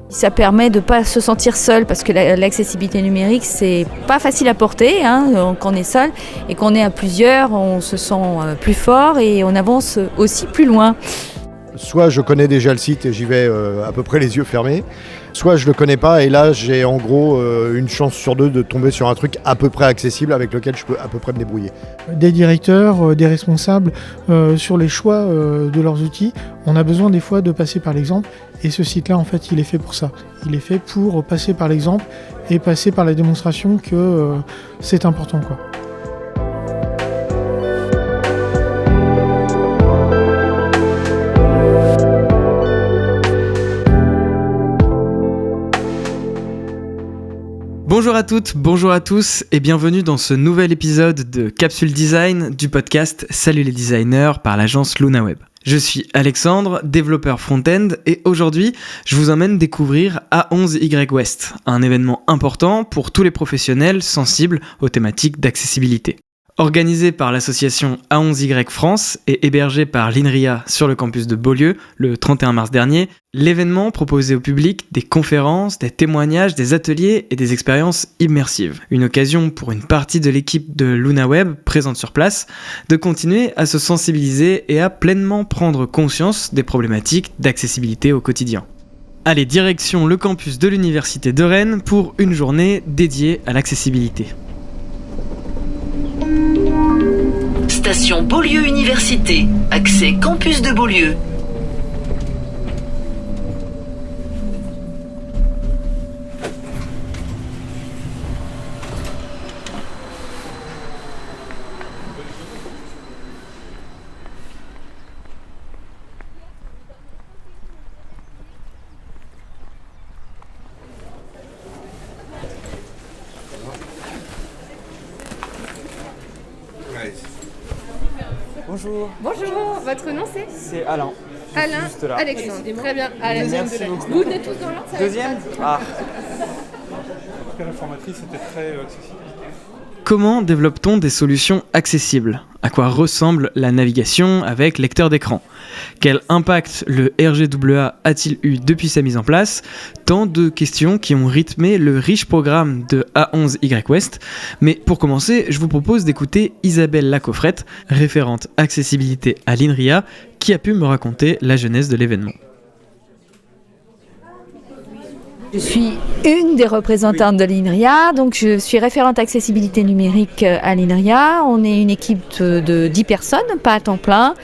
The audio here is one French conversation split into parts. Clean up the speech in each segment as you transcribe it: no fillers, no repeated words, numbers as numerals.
Ça permet de ne pas se sentir seul parce que l'accessibilité numérique, c'est pas facile à porter quand on est seul, et quand on est à plusieurs, on se sent plus fort et on avance aussi plus loin. Soit je connais déjà le site et j'y vais à peu près les yeux fermés, soit je le connais pas et là j'ai en gros une chance sur deux de tomber sur un truc à peu près accessible avec lequel je peux à peu près me débrouiller. Des directeurs, des responsables sur les choix de leurs outils, on a besoin des fois de passer par l'exemple, et ce site-là en fait il est fait pour ça. Il est fait pour passer par l'exemple et passer par la démonstration que c'est important, quoi. Bonjour à toutes, bonjour à tous et bienvenue dans ce nouvel épisode de Capsule Design du podcast Salut les designers par l'agence LunaWeb. Je suis Alexandre, développeur front-end, et aujourd'hui, je vous emmène découvrir A11Y West, un événement important pour tous les professionnels sensibles aux thématiques d'accessibilité. Organisé par l'association A11Y France et hébergé par l'INRIA sur le campus de Beaulieu le 31 mars dernier, l'événement proposait au public des conférences, des témoignages, des ateliers et des expériences immersives. Une occasion pour une partie de l'équipe de LunaWeb présente sur place de continuer à se sensibiliser et à pleinement prendre conscience des problématiques d'accessibilité au quotidien. Allez, direction le campus de l'Université de Rennes pour une journée dédiée à l'accessibilité. Station Beaulieu Université, accès campus de Beaulieu. Bonjour. Bonjour, votre nom c'est Alain. Alain, Juste là. Alexandre. Très bien. Allez, Merci beaucoup. vous venez tous dans l'ordre. ça va Deuxième être Ah. La formatrice était très accessible. Comment développe-t-on des solutions accessibles ? À quoi ressemble la navigation avec lecteur d'écran ? Quel impact le RGWA a-t-il eu depuis sa mise en place ? Tant de questions qui ont rythmé le riche programme de A11Y West. Mais pour commencer, je vous propose d'écouter Isabelle Lacoffrette, référente accessibilité à l'INRIA, qui a pu me raconter la genèse de l'événement. Je suis une des représentantes de l'INRIA, donc je suis référente accessibilité numérique à l'INRIA. On est une équipe de 10 personnes, pas à temps plein.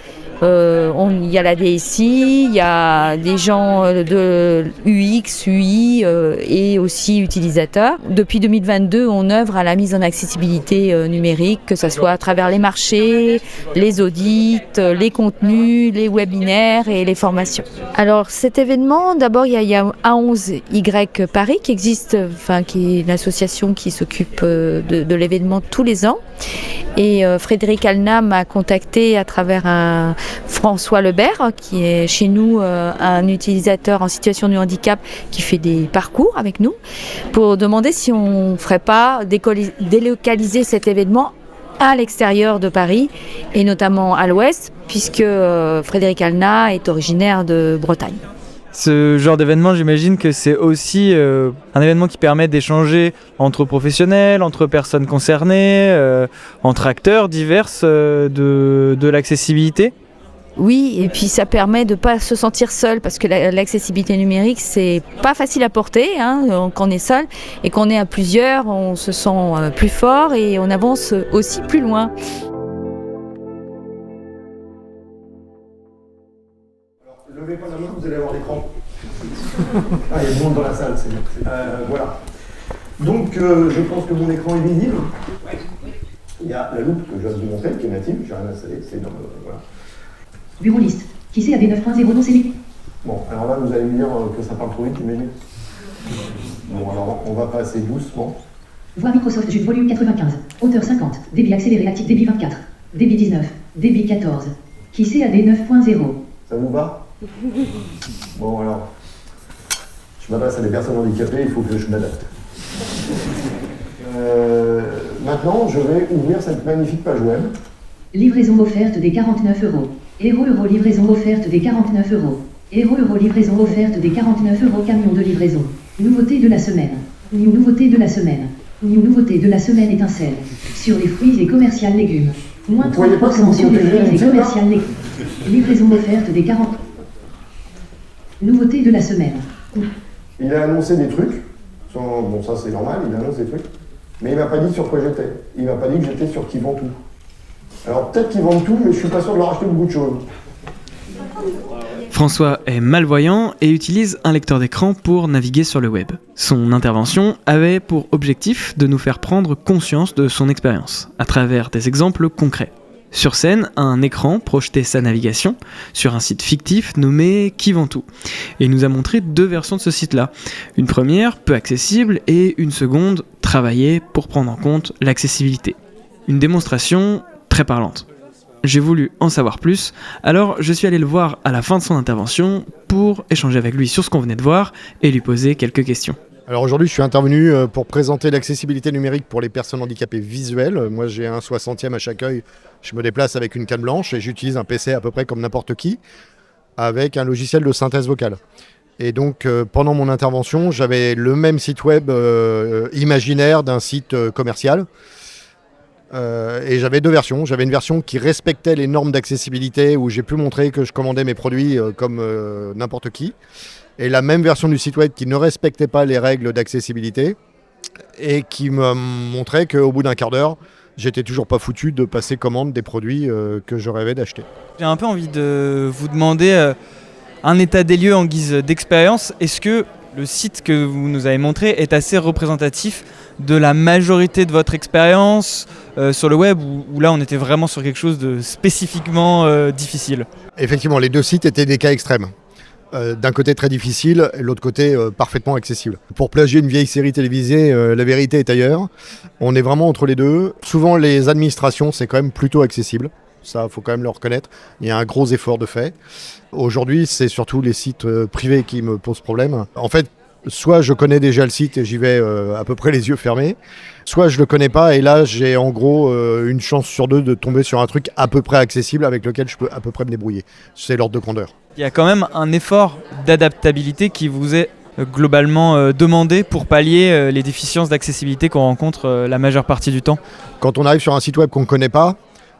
Il y a la DSI, il y a des gens de UX, UI et aussi utilisateurs. Depuis 2022, on œuvre à la mise en accessibilité numérique, que ce soit à travers les marchés, les audits, les contenus, les webinaires et les formations. Alors cet événement, d'abord il y a A11Y Paris qui existe, qui est l'association qui s'occupe de l'événement tous les ans. Et Frédéric Alna m'a contacté à travers un François Lebert, qui est chez nous un utilisateur en situation de handicap qui fait des parcours avec nous, pour demander si on ne ferait pas délocaliser cet événement à l'extérieur de Paris et notamment à l'ouest, puisque Frédéric Alna est originaire de Bretagne. Ce genre d'événement, j'imagine que c'est aussi un événement qui permet d'échanger entre professionnels, entre personnes concernées, entre acteurs divers de l'accessibilité. Oui, et puis ça permet de ne pas se sentir seul parce que l'accessibilité numérique, c'est pas facile à porter quand on est seul, et quand on est à plusieurs, on se sent plus fort et on avance aussi plus loin. Levez pas la main, vous allez avoir l'écran. Ah, il y a du monde dans la salle, c'est bien. Voilà. Donc, je pense que mon écran est visible. Il y a la loupe que je viens de vous montrer, qui est native, j'ai rien installé, c'est dans le... Voilà. Bureau liste. Qui c'est AD 9.0 non c'est lui. Bon, alors là, vous allez me dire que ça parle trop vite, j'imagine. Bon, alors, on va passer doucement. Voir Microsoft Jute volume 95. Hauteur 50. Débit accéléré actif débit 24. Débit 19. Débit 14. Qui c'est AD 9.0. Ça vous va? Bon, alors, je m'adresse à des personnes handicapées, il faut que je m'adapte. Maintenant, je vais ouvrir cette magnifique page web. Livraison offerte des 49 €. Livraison offerte des 49 €. Euro livraison offerte des 49 € camion de livraison. Nouveauté de la semaine. Nouveauté de la semaine. Nouveauté de la semaine étincelle. Sur les fruits et commercial légumes. Moins 30% sur les fruits et commercial légumes. Livraison offerte des 40. Nouveauté de la semaine. Il a annoncé des trucs. Bon, ça c'est normal, il annonce des trucs. Mais il m'a pas dit sur quoi j'étais. Il m'a pas dit que j'étais sur Qui vend tout. Alors peut-être qu'ils vendent tout, mais je suis pas sûr de leur acheter beaucoup de choses. François est malvoyant et utilise un lecteur d'écran pour naviguer sur le web. Son intervention avait pour objectif de nous faire prendre conscience de son expérience, à travers des exemples concrets. Sur scène, un écran projetait sa navigation sur un site fictif nommé Qui vend tout. Et il nous a montré 2 versions de ce site-là. Une première, peu accessible, et une seconde, travaillée pour prendre en compte l'accessibilité. Une démonstration très parlante. J'ai voulu en savoir plus, alors je suis allé le voir à la fin de son intervention pour échanger avec lui sur ce qu'on venait de voir et lui poser quelques questions. Alors aujourd'hui, je suis intervenu pour présenter l'accessibilité numérique pour les personnes handicapées visuelles. Moi, j'ai un 60e à chaque œil. Je me déplace avec une canne blanche et j'utilise un PC à peu près comme n'importe qui, avec un logiciel de synthèse vocale. Et donc, pendant mon intervention, j'avais le même site web imaginaire d'un site commercial. Et j'avais 2 versions. J'avais une version qui respectait les normes d'accessibilité où j'ai pu montrer que je commandais mes produits comme n'importe qui. Et la même version du site web qui ne respectait pas les règles d'accessibilité et qui me montrait qu'au bout d'un quart d'heure, j'étais toujours pas foutu de passer commande des produits que je rêvais d'acheter. J'ai un peu envie de vous demander un état des lieux en guise d'expérience. Est-ce que le site que vous nous avez montré est assez représentatif de la majorité de votre expérience sur le web où là on était vraiment sur quelque chose de spécifiquement difficile? Effectivement, les 2 sites étaient des cas extrêmes. D'un côté très difficile et de l'autre côté parfaitement accessible. Pour plagier une vieille série télévisée, la vérité est ailleurs. On est vraiment entre les deux. Souvent les administrations, c'est quand même plutôt accessible. Ça, il faut quand même le reconnaître. Il y a un gros effort de fait. Aujourd'hui, c'est surtout les sites privés qui me posent problème. En fait, soit je connais déjà le site et j'y vais à peu près les yeux fermés, soit je le connais pas et là j'ai en gros une chance sur 2 de tomber sur un truc à peu près accessible avec lequel je peux à peu près me débrouiller. C'est l'ordre de grandeur. Il y a quand même un effort d'adaptabilité qui vous est globalement demandé pour pallier les déficiences d'accessibilité qu'on rencontre la majeure partie du temps. Quand on arrive sur un site web qu'on ne connaît pas,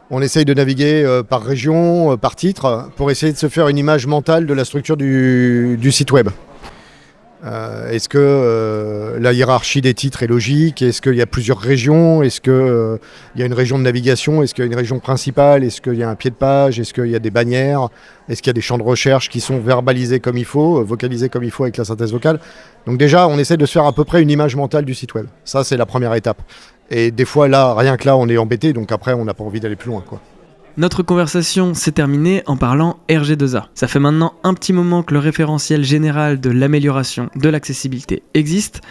on essaye de naviguer par région, par titre, pour essayer de se faire une image mentale de la structure du site web. Est-ce que la hiérarchie des titres est logique? Est-ce qu'il y a plusieurs régions? Est-ce qu'il y a une région de navigation? Est-ce qu'il y a une région principale? Est-ce qu'il y a un pied de page? Est-ce qu'il y a des bannières? Est-ce qu'il y a des champs de recherche qui sont verbalisés comme il faut, vocalisés comme il faut avec la synthèse vocale? Donc déjà, on essaie de se faire à peu près une image mentale du site web. Ça, c'est la première étape. Et des fois, là, rien que là, on est embêté, donc après, on n'a pas envie d'aller plus loin, quoi. Notre conversation s'est terminée en parlant RG2A. Ça fait maintenant un petit moment que le référentiel général de l'amélioration de l'accessibilité existe.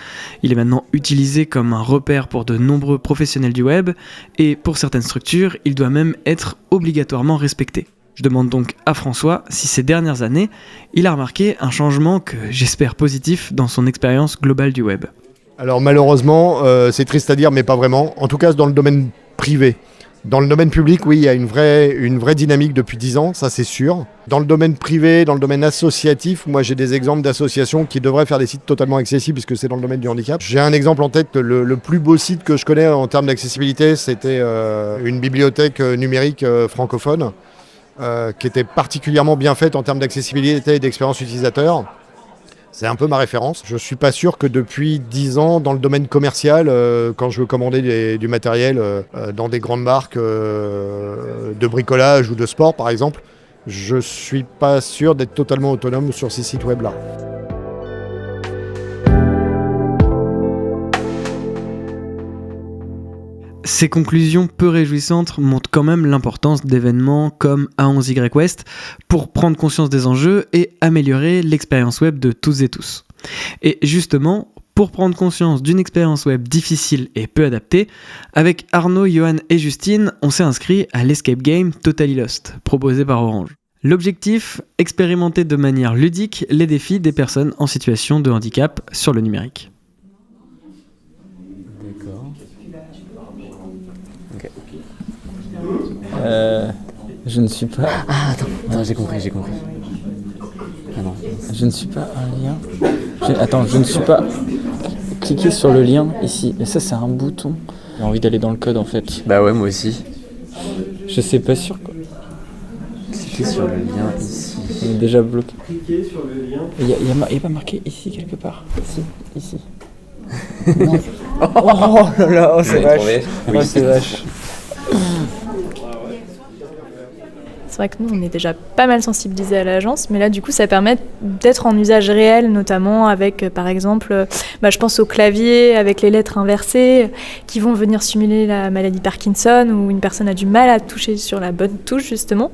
Il est maintenant utilisé comme un repère pour de nombreux professionnels du web et pour certaines structures, il doit même être obligatoirement respecté. Je demande donc à François si ces dernières années, il a remarqué un changement que j'espère positif dans son expérience globale du web. Alors malheureusement, c'est triste à dire, mais pas vraiment. En tout cas, dans le domaine privé. Dans le domaine public, oui, il y a une vraie dynamique depuis 10 ans, ça c'est sûr. Dans le domaine privé, dans le domaine associatif, moi j'ai des exemples d'associations qui devraient faire des sites totalement accessibles puisque c'est dans le domaine du handicap. J'ai un exemple en tête, le plus beau site que je connais en termes d'accessibilité, c'était une bibliothèque numérique francophone qui était particulièrement bien faite en termes d'accessibilité et d'expérience utilisateur. C'est un peu ma référence. Je ne suis pas sûr que depuis 10 ans, dans le domaine commercial, quand je veux commander du matériel dans des grandes marques de bricolage ou de sport, par exemple, je ne suis pas sûr d'être totalement autonome sur ces sites web-là. Ces conclusions peu réjouissantes montrent quand même l'importance d'événements comme A11Y West pour prendre conscience des enjeux et améliorer l'expérience web de toutes et tous. Et justement, pour prendre conscience d'une expérience web difficile et peu adaptée, avec Arnaud, Johan et Justine, on s'est inscrit à l'escape game Totally Lost, proposé par Orange. L'objectif, expérimenter de manière ludique les défis des personnes en situation de handicap sur le numérique. Je ne suis pas... Ah, attends, j'ai compris. Ah non, je ne suis pas un lien. Attends, je ne suis pas cliqué sur le lien ici. Et ça, c'est un bouton. J'ai envie d'aller dans le code en fait. Bah ouais, moi aussi. Je sais pas sûr quoi. Cliquez sur le lien ici. On est déjà bloqué. Cliquez sur le lien. Il y a pas marqué ici quelque part. Ici. Non. Oh là là, oh, c'est vache. Oui. Oh, c'est vache. C'est vrai que nous, on est déjà pas mal sensibilisés à l'agence, mais là, du coup, ça permet d'être en usage réel, notamment avec, par exemple, je pense au clavier avec les lettres inversées qui vont venir simuler la maladie Parkinson, où une personne a du mal à toucher sur la bonne touche, justement.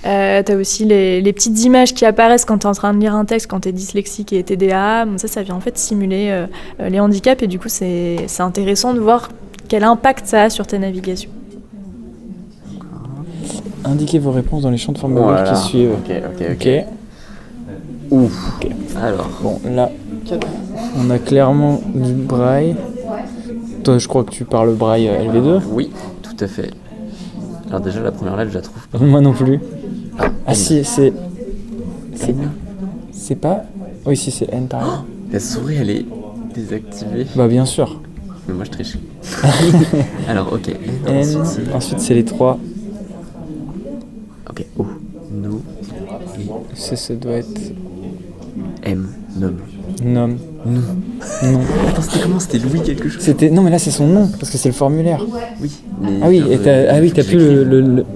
T'as aussi les petites images qui apparaissent quand t'es en train de lire un texte, quand t'es dyslexique et TDAH. Bon, ça vient en fait simuler les handicaps, et du coup, c'est intéressant de voir quel impact ça a sur tes navigations. Indiquez vos réponses dans les champs de formulaire qui suivent. Ok. Ouf. Okay. Alors. Bon, là, on a clairement du braille. Toi, je crois que tu parles braille LV2. Oui, tout à fait. Alors déjà, la première lettre, je la trouve pas. Moi non plus. Ah si, c'est pas... Oui, si, c'est N, pareil. La souris, elle est désactivée. Bah bien sûr. Mais moi, je triche. Alors, ok. N, ensuite c'est les 3. Ok, O, No. Ça doit être... M, Nom. Nom. Non. Attends, c'était comment? C'était Louis quelque chose? Non, mais là c'est son nom, parce que c'est le formulaire. Oui. Mais ah oui, t'as plus le...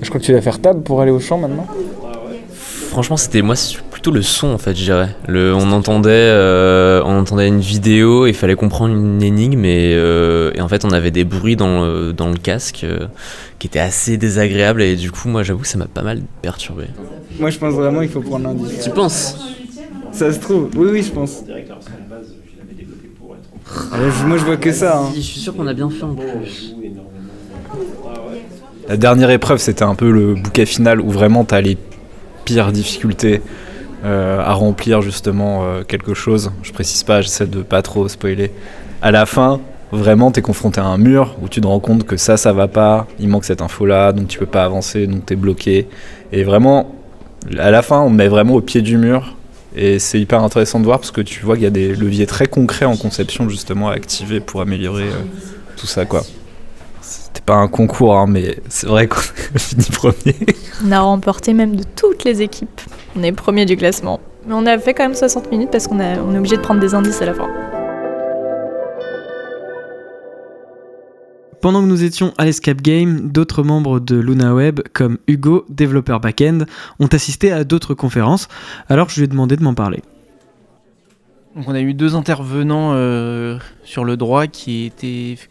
Je crois que tu vas faire table pour aller au champ maintenant. Franchement, c'était plutôt le son en fait, je dirais. On entendait une vidéo, il fallait comprendre une énigme et en fait on avait des bruits dans le casque qui étaient assez désagréables et du coup moi j'avoue que ça m'a pas mal perturbé. Moi je pense vraiment qu'il faut prendre l'indice. Tu penses? Ça se trouve, oui je pense. Moi je vois que ça. Hein. Je suis sûr qu'on a bien fait en plus. La dernière épreuve c'était un peu le bouquet final où vraiment t'as les pires difficultés à remplir justement quelque chose. Je précise pas, j'essaie de pas trop spoiler. À la fin, vraiment t'es confronté à un mur où tu te rends compte que ça va pas, il manque cette info là, donc tu peux pas avancer, donc t'es bloqué. Et vraiment, à la fin on te met vraiment au pied du mur et c'est hyper intéressant de voir parce que tu vois qu'il y a des leviers très concrets en conception justement à activer pour améliorer tout ça quoi. C'était pas un concours hein, mais c'est vrai qu'on a fini premier. On a remporté même de toutes les équipes. On est premier du classement. Mais on a fait quand même 60 minutes parce qu'on est obligé de prendre des indices à la fin. Pendant que nous étions à l'Escape Game, d'autres membres de LunaWeb, comme Hugo, développeur back-end, ont assisté à d'autres conférences, alors je lui ai demandé de m'en parler. Donc on a eu 2 intervenants sur le droit qui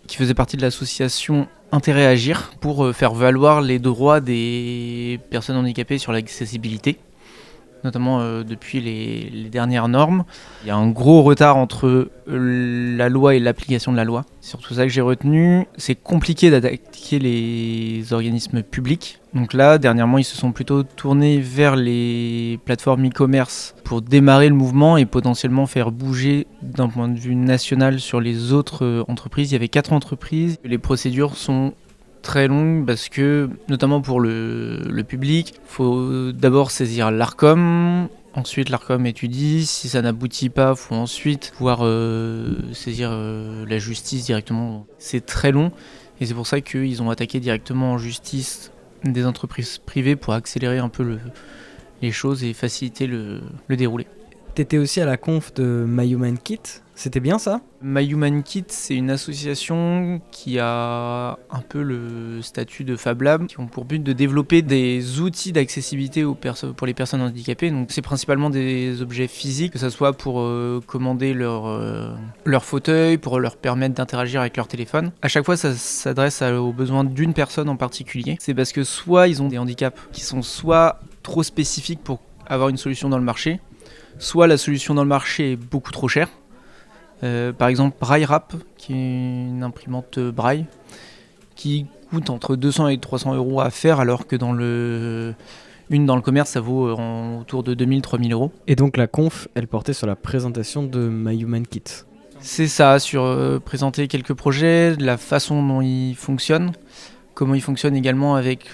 faisaient partie de l'association Intérêt à agir pour faire valoir les droits des personnes handicapées sur l'accessibilité, notamment depuis les dernières normes. Il y a un gros retard entre la loi et l'application de la loi. C'est surtout ça que j'ai retenu. C'est compliqué d'attaquer les organismes publics. Donc là, dernièrement, ils se sont plutôt tournés vers les plateformes e-commerce pour démarrer le mouvement et potentiellement faire bouger d'un point de vue national sur les autres entreprises. Il y avait 4 entreprises. Les procédures sont très longues parce que, notamment pour le public, il faut d'abord saisir l'ARCOM. Ensuite, l'ARCOM étudie. Si ça n'aboutit pas, il faut ensuite pouvoir saisir la justice directement. C'est très long et c'est pour ça qu'ils ont attaqué directement en justice des entreprises privées pour accélérer un peu les choses et faciliter le déroulé. T'étais aussi à la conf de My Human Kit, c'était bien ça? My Human Kit, c'est une association qui a un peu le statut de Fab Lab, qui ont pour but de développer des outils d'accessibilité pour les personnes handicapées. Donc c'est principalement des objets physiques, que ce soit pour commander leur fauteuil, pour leur permettre d'interagir avec leur téléphone. À chaque fois, ça s'adresse aux besoins d'une personne en particulier. C'est parce que soit ils ont des handicaps qui sont soit trop spécifiques pour avoir une solution dans le marché, soit la solution dans le marché est beaucoup trop chère. Par exemple, Braille-Rap, qui est une imprimante Braille, qui coûte entre 200 et 300 euros à faire, alors que dans le commerce, ça vaut autour de 2000-3000 euros. Et donc la conf, elle portait sur la présentation de My Human Kit. C'est ça, sur présenter quelques projets, la façon dont ils fonctionnent, comment ils fonctionnent également avec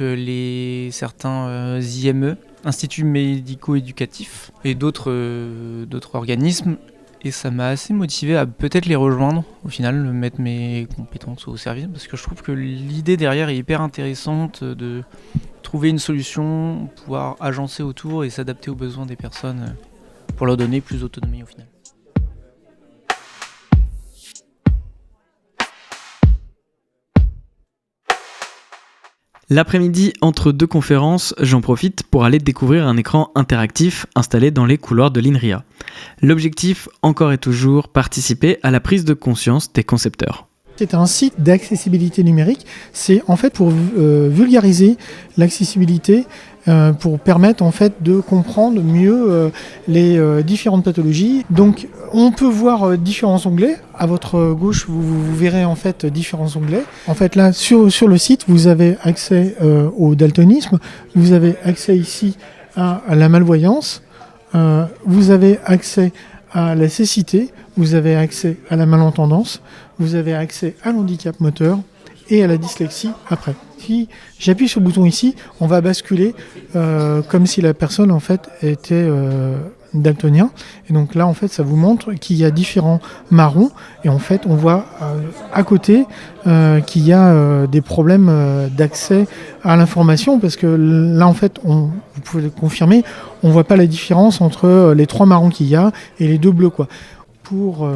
certains IME, instituts médico-éducatifs et d'autres organismes. Et ça m'a assez motivé à peut-être les rejoindre, au final, mettre mes compétences au service, parce que je trouve que l'idée derrière est hyper intéressante de trouver une solution, pouvoir agencer autour et s'adapter aux besoins des personnes pour leur donner plus d'autonomie au final. L'après-midi, entre deux conférences, j'en profite pour aller découvrir un écran interactif installé dans les couloirs de l'INRIA. L'objectif, encore et toujours, participer à la prise de conscience des concepteurs. C'est un site d'accessibilité numérique. C'est en fait pour vulgariser l'accessibilité, pour permettre en fait de comprendre mieux les différentes pathologies. Donc on peut voir différents onglets. À votre gauche, vous verrez en fait différents onglets. En fait là sur le site, vous avez accès au daltonisme, vous avez accès ici à la malvoyance, vous avez accès à la cécité, vous avez accès à la malentendance, vous avez accès à l'handicap moteur et à la dyslexie après. Si j'appuie sur le bouton ici, on va basculer comme si la personne en fait était daltonien. Et donc là en fait ça vous montre qu'il y a différents marrons et en fait on voit à côté qu'il y a des problèmes d'accès à l'information parce que là en fait vous pouvez le confirmer, on voit pas la différence entre les 3 marrons qu'il y a et les 2 bleus quoi. Pour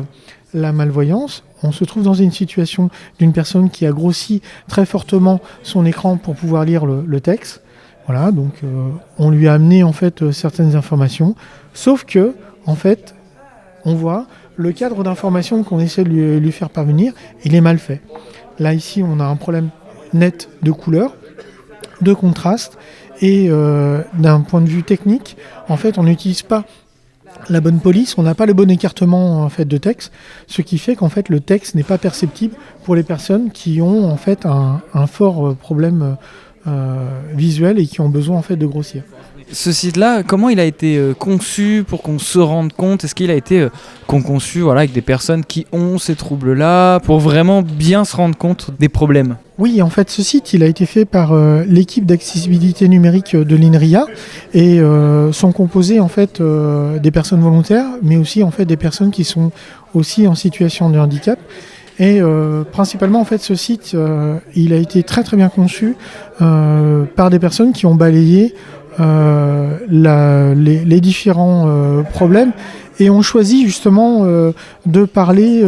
la malvoyance, on se trouve dans une situation d'une personne qui a grossi très fortement son écran pour pouvoir lire le texte. Voilà, donc on lui a amené en fait certaines informations, sauf que en fait, on voit le cadre d'information qu'on essaie de lui faire parvenir, il est mal fait. Là ici, on a un problème net de couleur, de contraste et d'un point de vue technique, en fait, on n'utilise pas la bonne police, on n'a pas le bon écartement en fait de texte, ce qui fait qu'en fait le texte n'est pas perceptible pour les personnes qui ont en fait un fort problème visuel et qui ont besoin en fait de grossir. Ce site-là, comment il a été conçu pour qu'on se rende compte? Est-ce qu'il a été conçu voilà, avec des personnes qui ont ces troubles-là pour vraiment bien se rendre compte des problèmes? Oui, en fait, ce site, il a été fait par l'équipe d'accessibilité numérique de l'INRIA et sont composés en fait des personnes volontaires, mais aussi en fait des personnes qui sont aussi en situation de handicap. Et principalement, en fait, ce site, il a été très très bien conçu par des personnes qui ont balayé les différents problèmes et on choisit justement de parler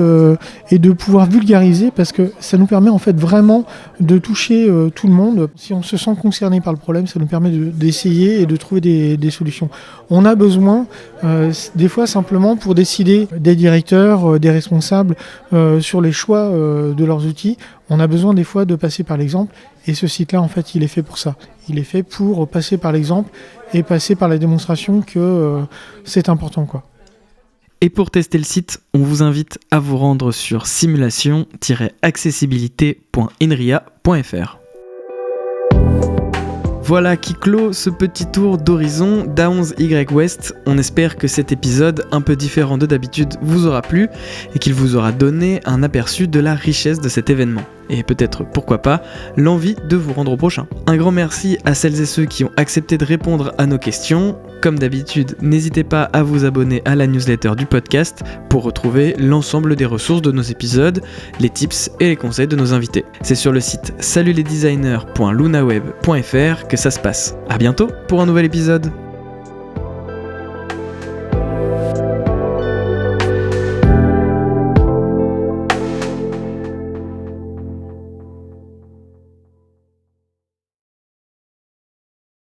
et de pouvoir vulgariser parce que ça nous permet en fait vraiment de toucher tout le monde. Si on se sent concerné par le problème, ça nous permet d'essayer et de trouver des solutions. On a besoin des fois simplement pour décider des directeurs, des responsables sur les choix de leurs outils, on a besoin des fois de passer par l'exemple et ce site-là en fait il est fait pour ça. Il est fait pour passer par l'exemple et passer par la démonstration que c'est important quoi. Et pour tester le site, on vous invite à vous rendre sur simulation-accessibilité.inria.fr. Voilà qui clôt ce petit tour d'horizon d'A11Y West. On espère que cet épisode, un peu différent de d'habitude, vous aura plu et qu'il vous aura donné un aperçu de la richesse de cet événement. Et peut-être, pourquoi pas, l'envie de vous rendre au prochain. Un grand merci à celles et ceux qui ont accepté de répondre à nos questions. Comme d'habitude, n'hésitez pas à vous abonner à la newsletter du podcast pour retrouver l'ensemble des ressources de nos épisodes, les tips et les conseils de nos invités. C'est sur le site salutlesdesigners.lunaweb.fr que ça se passe. À bientôt pour un nouvel épisode.